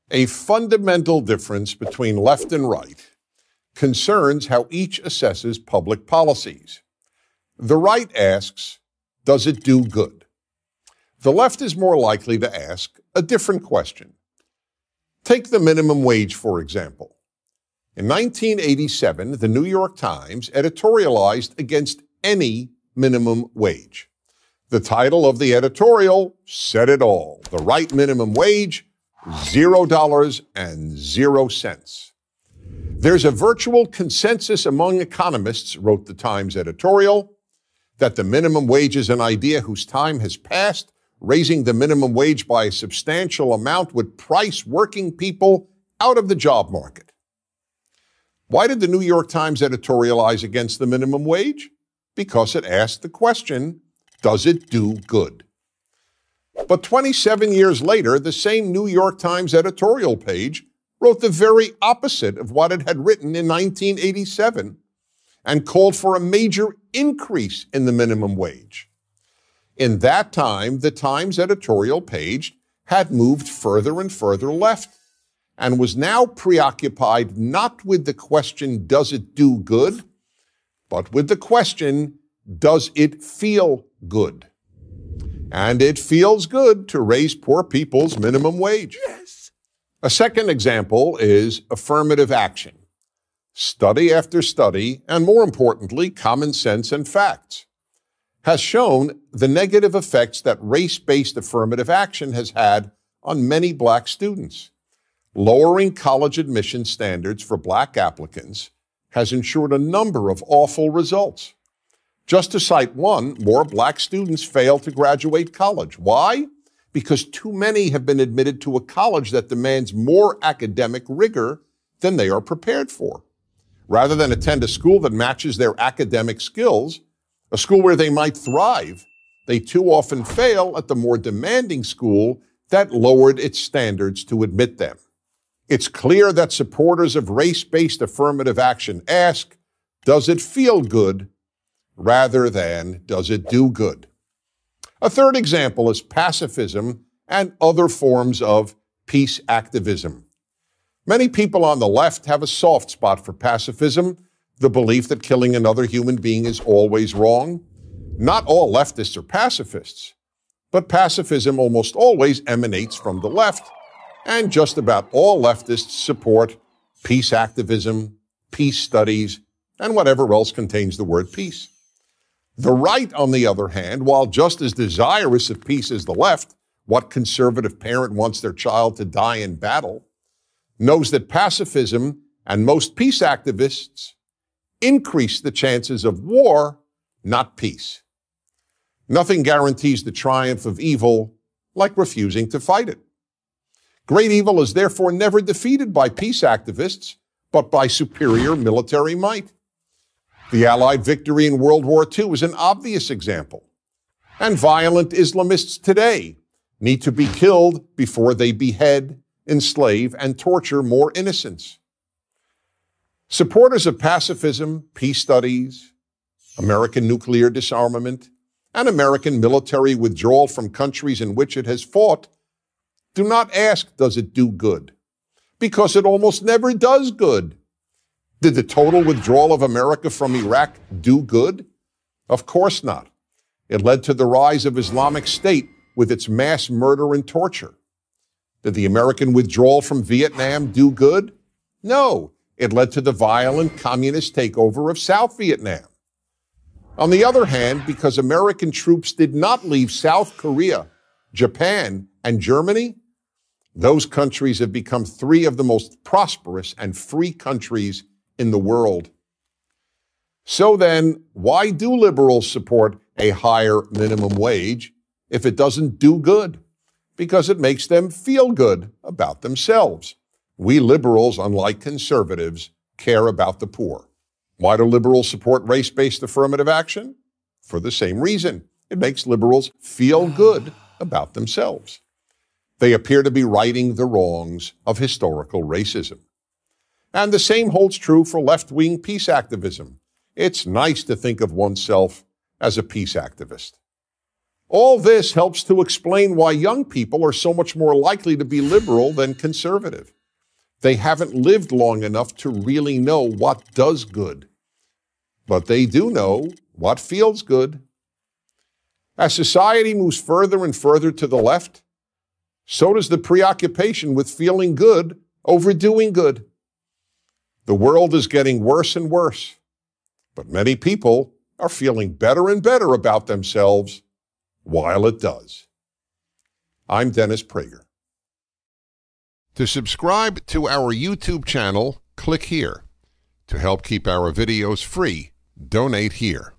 A fundamental difference between left and right concerns how each assesses public policies. The right asks, does it do good? The left is more likely to ask a different question. Take the minimum wage, for example. In 1987, the New York Times editorialized against any minimum wage. The title of the editorial said it all. The right minimum wage, $0.00. There's a virtual consensus among economists, wrote the Times editorial, that the minimum wage is an idea whose time has passed. Raising the minimum wage by a substantial amount would price working people out of the job market. Why did the New York Times editorialize against the minimum wage? Because it asked the question, does it do good? But 27 years later, the same New York Times editorial page wrote the very opposite of what it had written in 1987 and called for a major increase in the minimum wage. In that time, the Times editorial page had moved further and further left and was now preoccupied not with the question, does it do good, but with the question, does it feel good? And it feels good to raise poor people's minimum wage. Yes. A second example is affirmative action. Study after study, and more importantly, common sense and facts, has shown the negative effects that race-based affirmative action has had on many black students. Lowering college admission standards for black applicants has ensured a number of awful results. Just to cite one, more black students fail to graduate college. Why? Because too many have been admitted to a college that demands more academic rigor than they are prepared for. Rather than attend a school that matches their academic skills, a school where they might thrive, they too often fail at the more demanding school that lowered its standards to admit them. It's clear that supporters of race-based affirmative action ask, does it feel good, rather than, does it do good? A third example is pacifism and other forms of peace activism. Many people on the left have a soft spot for pacifism, the belief that killing another human being is always wrong. Not all leftists are pacifists, but pacifism almost always emanates from the left, and just about all leftists support peace activism, peace studies, and whatever else contains the word peace. The right, on the other hand, while just as desirous of peace as the left, what conservative parent wants their child to die in battle, knows that pacifism and most peace activists increase the chances of war, not peace. Nothing guarantees the triumph of evil like refusing to fight it. Great evil is therefore never defeated by peace activists, but by superior military might. The Allied victory in World War II is an obvious example. And violent Islamists today need to be killed before they behead, enslave, and torture more innocents. Supporters of pacifism, peace studies, American nuclear disarmament, and American military withdrawal from countries in which it has fought do not ask, does it do good? Because it almost never does good. Did the total withdrawal of America from Iraq do good? Of course not. It led to the rise of Islamic State with its mass murder and torture. Did the American withdrawal from Vietnam do good? No. It led to the violent communist takeover of South Vietnam. On the other hand, because American troops did not leave South Korea, Japan, and Germany, those countries have become three of the most prosperous and free countries in the world. So then, why do liberals support a higher minimum wage if it doesn't do good? Because it makes them feel good about themselves. We liberals, unlike conservatives, care about the poor. Why do liberals support race-based affirmative action? For the same reason. It makes liberals feel good about themselves. They appear to be righting the wrongs of historical racism. And the same holds true for left-wing peace activism. It's nice to think of oneself as a peace activist. All this helps to explain why young people are so much more likely to be liberal than conservative. They haven't lived long enough to really know what does good. But they do know what feels good. As society moves further and further to the left, so does the preoccupation with feeling good over doing good. The world is getting worse and worse, but many people are feeling better and better about themselves while it does. I'm Dennis Prager. To subscribe to our YouTube channel, click here. To help keep our videos free, donate here.